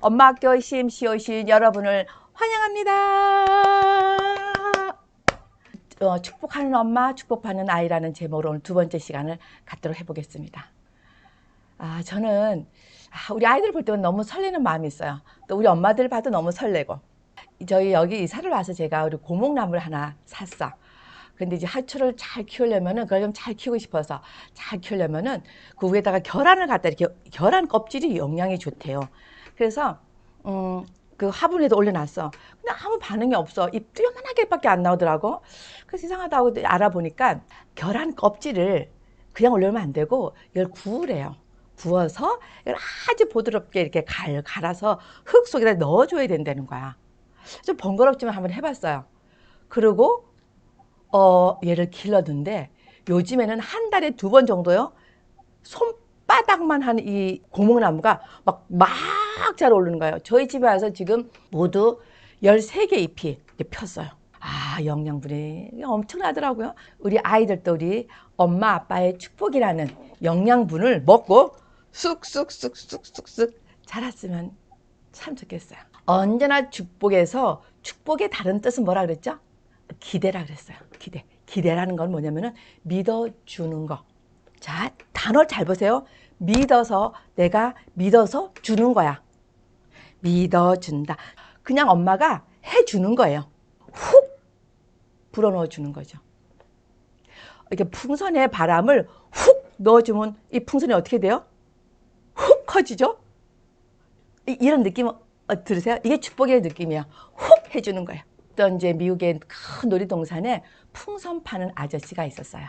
엄마 학교 CMC 오신 여러분을 환영합니다. 축복하는 엄마, 축복받는 아이라는 제목으로 오늘 두 번째 시간을 갖도록 해보겠습니다. 저는 우리 아이들 볼 때는 너무 설레는 마음이 있어요. 또 우리 엄마들 봐도 너무 설레고. 저희 여기 이사를 와서 제가 우리 고목나무를 하나 샀어. 근데 이제 하초를 잘 키우려면은, 그걸 좀 잘 키우고 싶어서 잘 키우려면은 그 위에다가 계란을 갖다 이렇게, 계란 껍질이 영양이 좋대요. 그래서 그 화분에도 올려놨어. 근데 아무 반응이 없어. 잎도 요만하게밖에 안 나오더라고. 그래서 이상하다고 알아보니까 계란 껍질을 그냥 올려놓으면 안 되고 이걸 구우래요. 구워서 이걸 아주 부드럽게 이렇게 갈아서 흙 속에다 넣어줘야 된다는 거야. 좀 번거롭지만 한번 해봤어요. 그리고 얘를 길렀는데 요즘에는 한 달에 2번 정도요. 손바닥만 한 이 고목나무가 막 잘 오르는 거예요. 저희 집에 와서 지금 모두 13개 잎이 폈어요. 영양분이 엄청나더라고요. 우리 아이들도 우리 엄마 아빠의 축복이라는 영양분을 먹고 쑥쑥쑥쑥쑥쑥 자랐으면 참 좋겠어요. 언제나 축복에서 축복의 다른 뜻은 뭐라 그랬죠? 기대라 그랬어요. 기대라는 건 뭐냐면은 믿어주는 거. 자, 단어 잘 보세요. 내가 믿어서 주는 거야. 믿어준다. 그냥 엄마가 해주는 거예요. 훅 불어넣어 주는 거죠. 이렇게 풍선에 바람을 훅 넣어주면 이 풍선이 어떻게 돼요? 훅 커지죠? 이런 느낌 들으세요? 이게 축복의 느낌이야. 훅 해주는 거예요. 또 이제 미국의 큰 놀이동산에 풍선 파는 아저씨가 있었어요.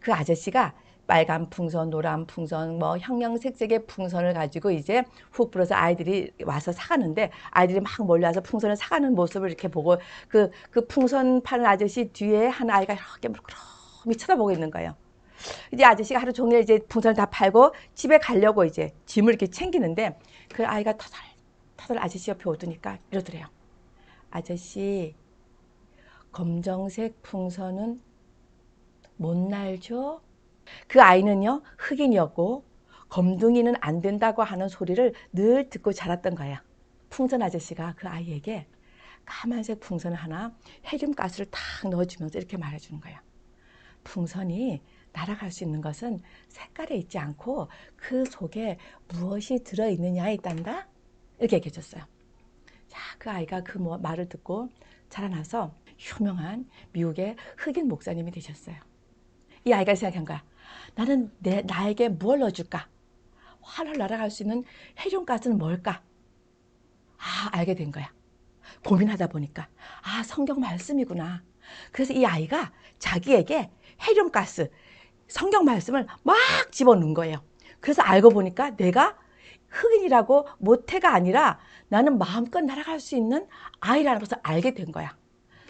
그 아저씨가 빨간 풍선, 노란 풍선, 뭐 형형색색의 풍선을 가지고 이제 훅 불어서 아이들이 와서 사가는데 아이들이 막 몰려와서 풍선을 사가는 모습을 이렇게 보고 그 풍선 파는 아저씨 뒤에 한 아이가 이렇게 물끄러미 쳐다보고 있는 거예요. 이제 아저씨가 하루 종일 이제 풍선을 다 팔고 집에 가려고 이제 짐을 이렇게 챙기는데 그 아이가 터덜 아저씨 옆에 오더니까 이러더래요. 아저씨, 검정색 풍선은 못 날죠? 그 아이는요, 흑인이었고 검둥이는 안 된다고 하는 소리를 늘 듣고 자랐던 거예요. 풍선 아저씨가 그 아이에게 까만색 풍선 하나 헬륨가스를 탁 넣어주면서 이렇게 말해주는 거예요. 풍선이 날아갈 수 있는 것은 색깔에 있지 않고 그 속에 무엇이 들어있느냐에 있단다? 이렇게 얘기해 줬어요. 자, 그 아이가 그 말을 듣고 자라나서 유명한 미국의 흑인 목사님이 되셨어요. 이 아이가 생각한 거야. 나는 나에게 무엇을 넣어줄까? 활활 날아갈 수 있는 헬륨가스는 뭘까? 알게 된 거야. 고민하다 보니까 성경 말씀이구나. 그래서 이 아이가 자기에게 헬륨가스, 성경 말씀을 막 집어넣은 거예요. 그래서 알고 보니까 내가 흑인이라고 모태가 아니라 나는 마음껏 날아갈 수 있는 아이라는 것을 알게 된 거야.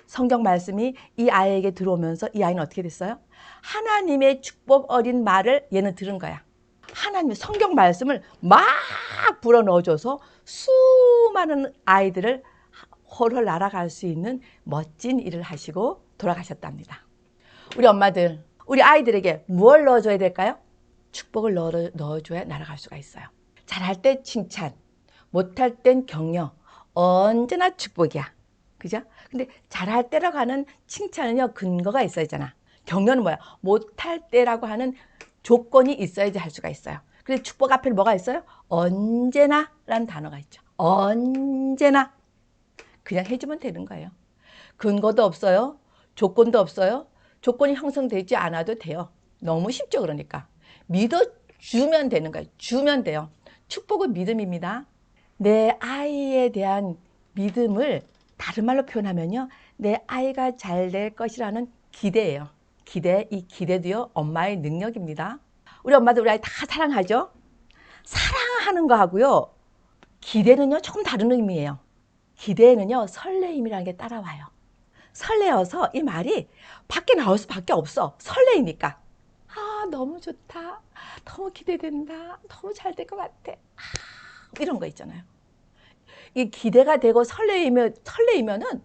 성경 말씀이 이 아이에게 들어오면서 이 아이는 어떻게 됐어요? 하나님의 축복 어린 말을 얘는 들은 거야. 하나님의 성경 말씀을 막 불어넣어줘서 수많은 아이들을 헐헐 날아갈 수 있는 멋진 일을 하시고 돌아가셨답니다. 우리 엄마들, 우리 아이들에게 무엇을 넣어줘야 될까요? 축복을 넣어줘야 날아갈 수가 있어요. 잘할 때 칭찬, 못할 땐 격려, 언제나 축복이야. 그죠? 근데 잘할 때라고 하는 칭찬은요, 근거가 있어야 잖아. 격려는 뭐야? 못할 때라고 하는 조건이 있어야지 할 수가 있어요. 그래서 축복 앞에 뭐가 있어요? 언제나 라는 단어가 있죠. 언제나. 그냥 해주면 되는 거예요. 근거도 없어요. 조건도 없어요. 조건이 형성되지 않아도 돼요. 너무 쉽죠, 그러니까. 믿어주면 되는 거예요. 주면 돼요. 축복은 믿음입니다. 내 아이에 대한 믿음을 다른 말로 표현하면요. 내 아이가 잘 될 것이라는 기대예요. 이 기대도요, 엄마의 능력입니다. 우리 엄마들 우리 아이 다 사랑하죠? 사랑하는 거하고요, 기대는요, 조금 다른 의미예요. 기대에는요, 설레임이라는 게 따라와요. 설레어서 이 말이 밖에 나올 수밖에 없어. 설레이니까. 너무 좋다. 너무 기대된다. 너무 잘 될 것 같아. 이런 거 있잖아요. 이 기대가 되고 설레이면은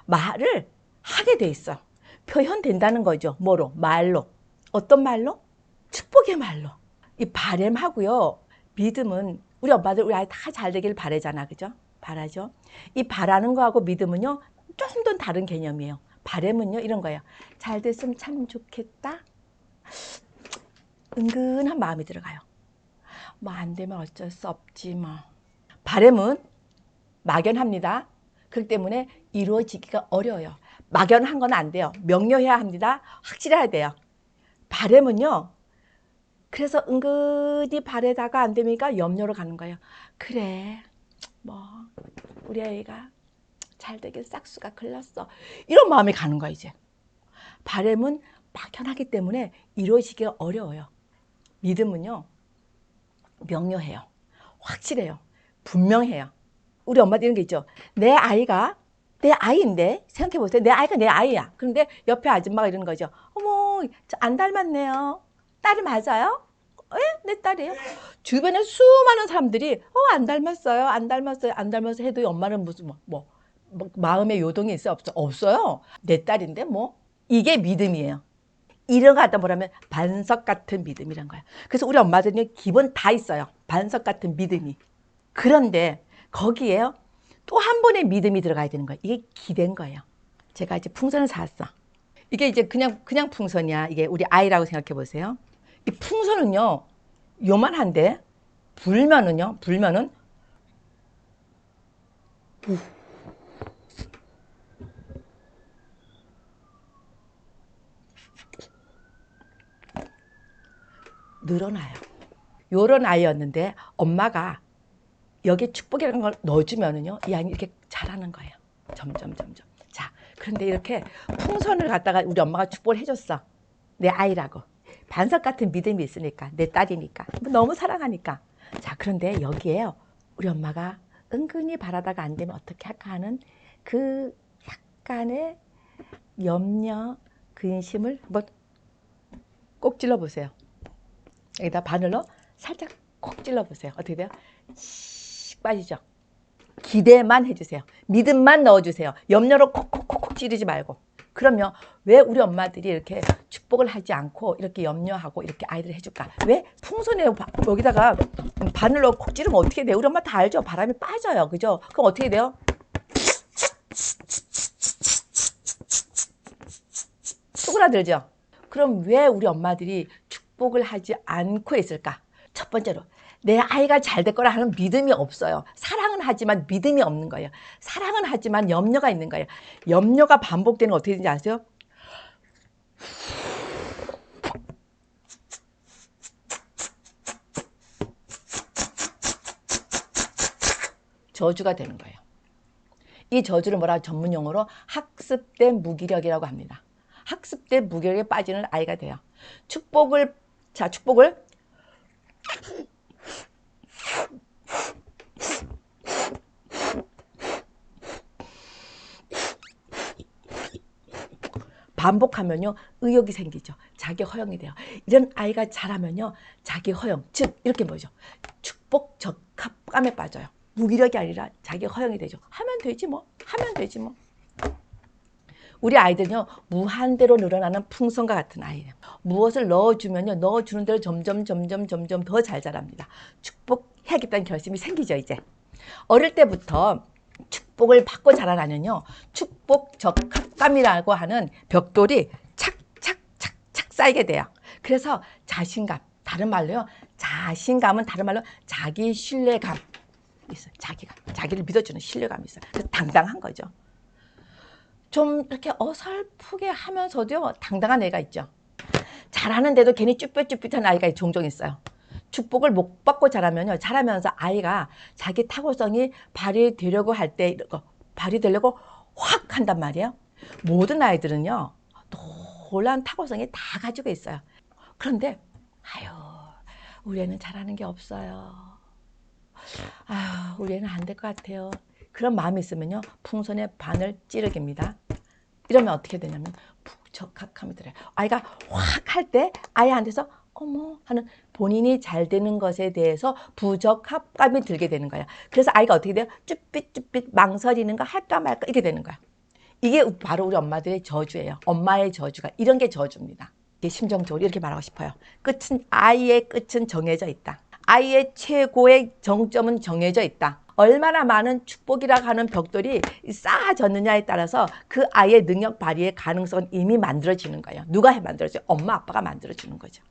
말을 하게 돼 있어. 표현된다는 거죠. 뭐로? 말로. 어떤 말로? 축복의 말로. 이 바램하고요, 믿음은 우리 엄마들 우리 아이 다 잘 되길 바라잖아. 그죠? 바라죠. 이 바라는 거하고 믿음은요 좀 더 다른 개념이에요. 바람은요 이런 거예요. 잘 됐으면 참 좋겠다. 은근한 마음이 들어가요. 뭐 안 되면 어쩔 수 없지 뭐. 바람은 막연합니다. 그렇기 때문에 이루어지기가 어려워요. 막연한 건 안 돼요. 명료해야 합니다. 확실해야 돼요. 바람은요. 그래서 은근히 바래다가 안 되니까 염려로 가는 거예요. 그래 뭐 우리 아이가 잘 되길 싹수가 글렀어. 이런 마음이 가는 거야 이제. 바람은 막연하기 때문에 이루어지기가 어려워요. 믿음은요. 명료해요. 확실해요. 분명해요. 우리 엄마들 이런 게 있죠. 내 아이가 내 아이인데 생각해보세요. 내 아이가 내 아이야. 그런데 옆에 아줌마가 이러는 거죠. 어머 안 닮았네요. 딸이 맞아요? 에? 내 딸이에요? 주변에 수많은 사람들이 안 닮았어요. 안 닮았어요. 안 닮았어요 해도 엄마는 무슨 뭐 마음의 요동이 있어요? 없어요. 내 딸인데 뭐. 이게 믿음이에요. 이런 거 갖다 뭐라면 반석 같은 믿음이란 거예요. 그래서 우리 엄마들은 기본 다 있어요. 반석 같은 믿음이. 그런데 거기에요. 또 한 번의 믿음이 들어가야 되는 거예요. 이게 기대인 거예요. 제가 이제 풍선을 사왔어. 이게 이제 그냥 풍선이야. 이게 우리 아이라고 생각해 보세요. 이 풍선은요. 요만한데 불면은 늘어나요. 요런 아이였는데 엄마가 여기에 축복이라는 걸 넣어주면은요, 이 아이는 이렇게 자라는 거예요. 점점. 자, 그런데 이렇게 풍선을 갖다가 우리 엄마가 축복을 해줬어. 내 아이라고. 반석 같은 믿음이 있으니까, 내 딸이니까. 너무 사랑하니까. 자, 그런데 여기에요, 우리 엄마가 은근히 바라다가 안 되면 어떻게 할까 하는 그 약간의 염려, 근심을 한번 꼭 찔러보세요. 여기다 바늘로 살짝 콕 찔러보세요. 어떻게 돼요? 씩 빠지죠. 기대만 해주세요. 믿음만 넣어주세요. 염려로 콕콕콕콕 찌르지 말고. 그러면 왜 우리 엄마들이 이렇게 축복을 하지 않고 이렇게 염려하고 이렇게 아이들 해줄까? 왜 풍선에 여기다가 바늘로 콕 찌르면 어떻게 돼요? 우리 엄마 다 알죠? 바람이 빠져요. 그죠? 그럼 어떻게 돼요? 쪼그라들죠? 그럼 왜 우리 엄마들이 축복을 하지 않고 있을까? 첫 번째로 내 아이가 잘 될 거라 하는 믿음이 없어요. 사랑은 하지만 믿음이 없는 거예요. 사랑은 하지만 염려가 있는 거예요. 염려가 반복되는 거 어떻게 되는지 아세요? 저주가 되는 거예요. 이 저주를 뭐라 전문 용어로 학습된 무기력이라고 합니다. 학습된 무기력에 빠지는 아이가 돼요. 축복을 반복하면요 의욕이 생기죠. 자기 허용이 돼요. 이런 아이가 자라면요 자기 허용, 즉 이렇게 뭐죠? 축복 적합감에 빠져요. 무기력이 아니라 자기 허용이 되죠. 하면 되지 뭐. 우리 아이들은요 무한대로 늘어나는 풍선과 같은 아이예요. 무엇을 넣어주면요 넣어주는 대로 점점 더 잘 자랍니다. 축복해야겠다는 결심이 생기죠. 이제 어릴 때부터 축복을 받고 자라나면요 축복 적합감이라고 하는 벽돌이 착착 쌓이게 돼요. 그래서 자신감, 다른 말로요 자신감은 다른 말로 자기 신뢰감 있어요. 자기를 믿어주는 신뢰감이 있어요. 그래서 당당한 거죠. 좀 이렇게 어설프게 하면서도 당당한 애가 있죠. 잘하는데도 괜히 쭈뼛쭈뼛한 아이가 종종 있어요. 축복을 못 받고 자라면요. 자라면서 아이가 자기 타고성이 발휘되려고 할 때 발휘되려고 확 한단 말이에요. 모든 아이들은요. 놀라운 타고성이 다 가지고 있어요. 그런데 아유 우리 애는 잘하는 게 없어요. 아유 우리 애는 안 될 것 같아요. 그런 마음이 있으면요. 풍선에 바늘 찌르기입니다. 이러면 어떻게 되냐면 부적합함이 들어요. 아이가 확 할 때 아이한테서 어머 하는 본인이 잘 되는 것에 대해서 부적합감이 들게 되는 거예요. 그래서 아이가 어떻게 돼요? 쭈삣쭈삣 망설이는 거 할까 말까 이렇게 되는 거예요. 이게 바로 우리 엄마들의 저주예요. 엄마의 저주가 이런 게 저주입니다. 심정적으로 이렇게 말하고 싶어요. 아이의 끝은 정해져 있다. 아이의 최고의 정점은 정해져 있다. 얼마나 많은 축복이라고 하는 벽돌이 쌓아졌느냐에 따라서 그 아이의 능력 발휘의 가능성은 이미 만들어지는 거예요. 누가 만들어져요? 엄마, 아빠가 만들어주는 거죠.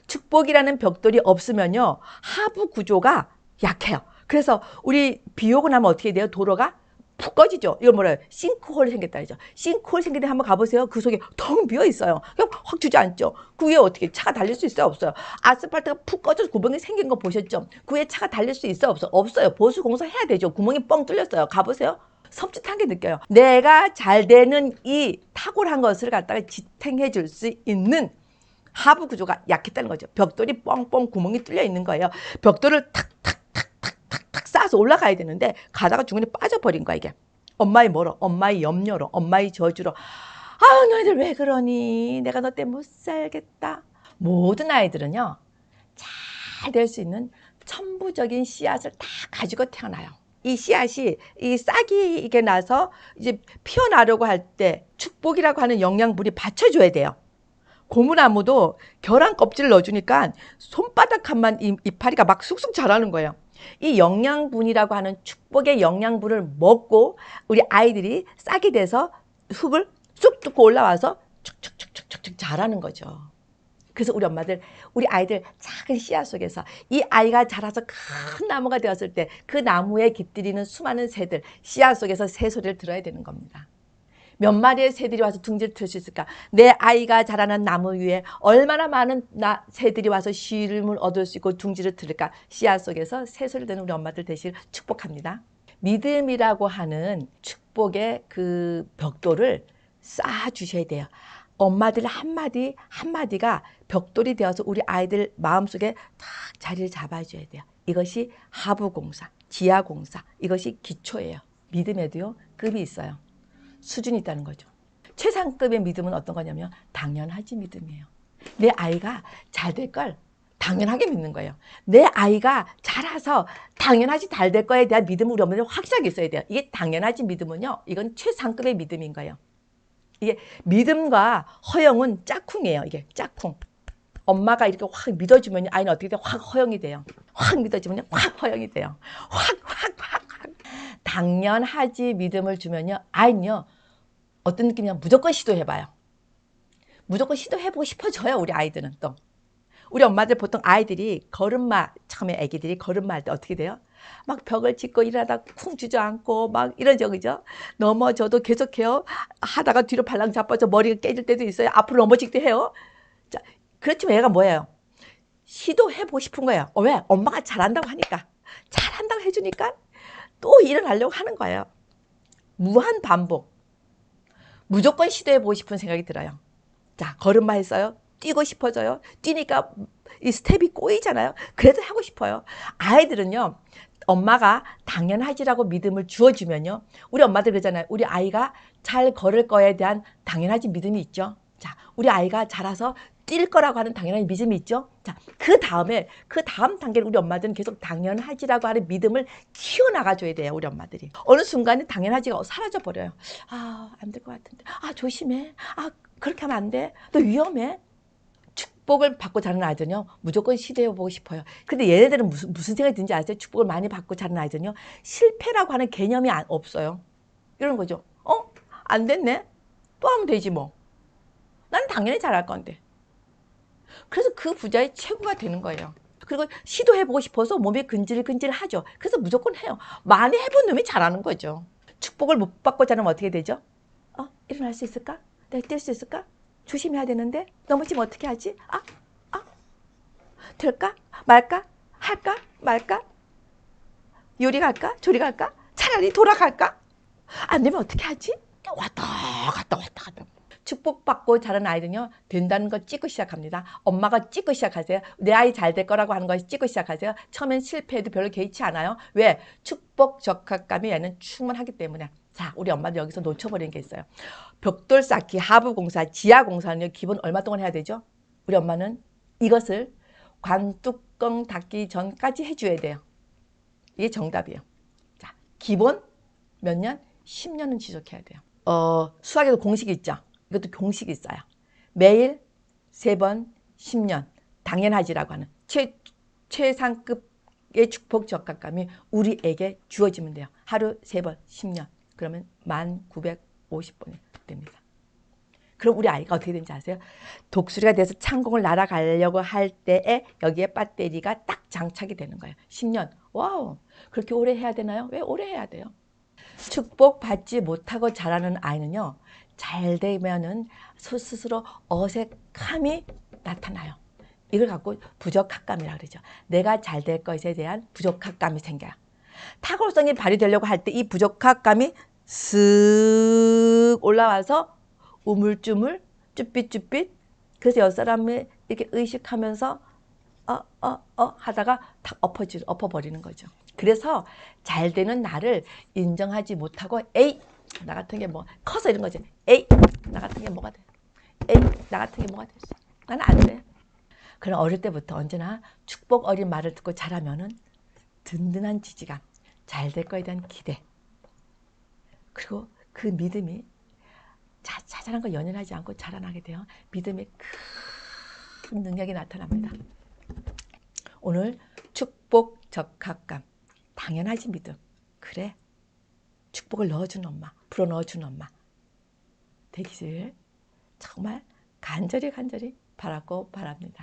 축복이라는 벽돌이 없으면요, 하부 구조가 약해요. 그래서 우리 비 오고 나면 어떻게 돼요? 도로가 푹 꺼지죠. 이걸 뭐라 해요? 싱크홀이 생겼다 그러죠. 싱크홀 생길 때 한번 가보세요. 그 속에 텅 비어 있어요. 그냥 확 주저앉죠. 그 위에 어떻게 차가 달릴 수 있어요? 없어요. 아스팔트가 푹 꺼져서 구멍이 생긴 거 보셨죠? 그 위에 차가 달릴 수 있어요? 없어요? 없어요. 보수 공사 해야 되죠. 구멍이 뻥 뚫렸어요. 가보세요. 섬찟한 게 느껴요. 내가 잘 되는 이 탁월한 것을 갖다가 지탱해 줄 수 있는 하부 구조가 약했다는 거죠. 벽돌이 뻥뻥 구멍이 뚫려 있는 거예요. 벽돌을 탁탁탁탁탁탁 쌓아서 올라가야 되는데 가다가 중간에 빠져버린 거야 이게. 엄마의 뭐로? 엄마의 염려로, 엄마의 저주로. 아, 너희들 왜 그러니? 내가 너 때문에 못 살겠다. 모든 아이들은요, 잘 될 수 있는 천부적인 씨앗을 다 가지고 태어나요. 이 씨앗이 이 싹이 이게 나서 이제 피어나려고 할 때 축복이라고 하는 영양분이 받쳐줘야 돼요. 고무나무도 계란 껍질을 넣어주니까 손바닥만한 이파리가 막 쑥쑥 자라는 거예요. 이 영양분이라고 하는 축복의 영양분을 먹고 우리 아이들이 싹이 돼서 흙을 쑥 뚫고 올라와서 축축축축축 자라는 거죠. 그래서 우리 엄마들, 우리 아이들 작은 씨앗 속에서 이 아이가 자라서 큰 나무가 되었을 때 그 나무에 깃들이는 수많은 새들, 씨앗 속에서 새 소리를 들어야 되는 겁니다. 몇 마리의 새들이 와서 둥지를 틀 수 있을까? 내 아이가 자라난 나무 위에 얼마나 많은 새들이 와서 쉼을 얻을 수 있고 둥지를 틀을까? 씨앗 속에서 새소리를 듣는 우리 엄마들 되시길 축복합니다. 믿음이라고 하는 축복의 그 벽돌을 쌓아주셔야 돼요. 엄마들 한마디 한마디가 벽돌이 되어서 우리 아이들 마음속에 딱 자리를 잡아줘야 돼요. 이것이 하부공사, 지하공사, 이것이 기초예요. 믿음에도요, 급이 있어요. 수준이 있다는 거죠. 최상급의 믿음은 어떤 거냐면 당연하지 믿음이에요. 내 아이가 잘 될 걸 당연하게 믿는 거예요. 내 아이가 자라서 당연하지 잘 될 거에 대한 믿음을 우리 엄마들 확실하게 있어야 돼요. 이게 당연하지 믿음은요, 이건 최상급의 믿음인 거예요. 이게 믿음과 허영은 짝꿍이에요. 이게 짝꿍. 엄마가 이렇게 확 믿어주면 아이는 어떻게 돼? 확 허영이 돼요. 확 믿어주면 확 허영이 돼요. 확. 당연하지 믿음을 주면요, 아이는요, 어떤 느낌이냐면 무조건 시도해봐요. 무조건 시도해보고 싶어져요, 우리 아이들은 또. 우리 엄마들 보통 아이들이 걸음마, 처음에 애기들이 걸음마 할 때 어떻게 돼요? 막 벽을 짚고 일하다 쿵 주저앉고 막 이러죠, 그죠? 넘어져도 계속해요. 하다가 뒤로 발랑 자빠져 머리가 깨질 때도 있어요. 앞으로 넘어지기도 해요. 자, 그렇지만 얘가 뭐예요? 시도해보고 싶은 거예요. 왜? 엄마가 잘한다고 하니까. 잘한다고 해주니까 또 일어나려고 하는 거예요. 무한 반복. 무조건 시도해보고 싶은 생각이 들어요. 자, 걸음마 했어요. 뛰고 싶어져요. 뛰니까 이 스텝이 꼬이잖아요. 그래도 하고 싶어요. 아이들은요, 엄마가 당연하지라고 믿음을 주어주면요, 우리 엄마들 그러잖아요. 우리 아이가 잘 걸을 거에 대한 당연하지 믿음이 있죠. 자, 우리 아이가 자라서 뛸 거라고 하는 당연한 믿음이 있죠. 자, 그 다음 단계를 우리 엄마들은 계속 당연하지라고 하는 믿음을 키워나가줘야 돼요, 우리 엄마들이. 어느 순간에 당연하지가 사라져 버려요. 아, 안 될 것 같은데. 아, 조심해. 아, 그렇게 하면 안 돼. 너 위험해. 축복을 받고 자라는 아이들은요, 무조건 시도해보고 싶어요. 근데 얘네들은 무슨 생각이 드는지 아세요? 축복을 많이 받고 자라는 아이들은요, 실패라고 하는 개념이 없어요. 이런 거죠. 안 됐네? 또 하면 되지 뭐. 난 당연히 잘할 건데. 그래서 그 부자의 최고가 되는 거예요. 그리고 시도해보고 싶어서 몸이 근질근질하죠. 그래서 무조건 해요. 많이 해본 놈이 잘하는 거죠. 축복을 못 받고 자라면 어떻게 되죠? 일어날 수 있을까? 내가 뛸 수 있을까? 조심해야 되는데 넘어지면 어떻게 하지? 될까? 말까? 할까? 말까? 요리 갈까? 조리 갈까? 차라리 돌아갈까? 안 되면 어떻게 하지? 왔다 갔다. 축복받고 자란 아이들은요, 된다는 거 찍고 시작합니다. 엄마가 찍고 시작하세요. 내 아이 잘 될 거라고 하는 거 찍고 시작하세요. 처음엔 실패해도 별로 개의치 않아요. 왜? 축복 적합감이 얘는 충분하기 때문에. 자, 우리 엄마도 여기서 놓쳐버린 게 있어요. 벽돌 쌓기, 하부공사, 지하공사는요, 기본 얼마 동안 해야 되죠? 우리 엄마는 이것을 관뚜껑 닫기 전까지 해줘야 돼요. 이게 정답이에요. 자, 기본 몇 년? 10년은 지속해야 돼요. 수학에도 공식이 있죠. 이것도 공식이 있어요. 매일 3번 10년 당연하지라고 하는 최상급의 축복 적합감이 우리에게 주어지면 돼요. 하루 3번, 10년. 그러면 1950번이 됩니다. 그럼 우리 아이가 어떻게 되는지 아세요? 독수리가 돼서 창공을 날아가려고 할 때에 여기에 배터리가 딱 장착이 되는 거예요. 10년. 와우. 그렇게 오래 해야 되나요? 왜 오래 해야 돼요? 축복받지 못하고 자라는 아이는요. 잘 되면은 스스로 어색함이 나타나요. 이걸 갖고 부적합감이라고 그러죠. 내가 잘 될 것에 대한 부적합감이 생겨요. 탁월성이 발휘되려고 할 때 이 부적합감이 쓱 올라와서 우물쭈물 쭈삣쭈삣 그래서 옆 사람이 이렇게 의식하면서 하다가 탁 엎어버리는 거죠. 그래서 잘 되는 나를 인정하지 못하고 에이 나 같은 게 뭐 커서 이런 거지. 에이 나 같은 게 뭐가 돼. 에이 나 같은 게 뭐가 됐어. 나는 안 돼. 그럼 어릴 때부터 언제나 축복 어린 말을 듣고 자라면은 든든한 지지감, 잘 될 거에 대한 기대, 그리고 그 믿음이 자잘한 거 연연하지 않고 자라나게 돼요. 믿음의 큰 능력이 나타납니다. 오늘 축복 적합감, 당연하지 믿음. 그래, 축복을 넣어주는 엄마, 불어넣어주는 엄마 되기를 정말 간절히 바라고 바랍니다.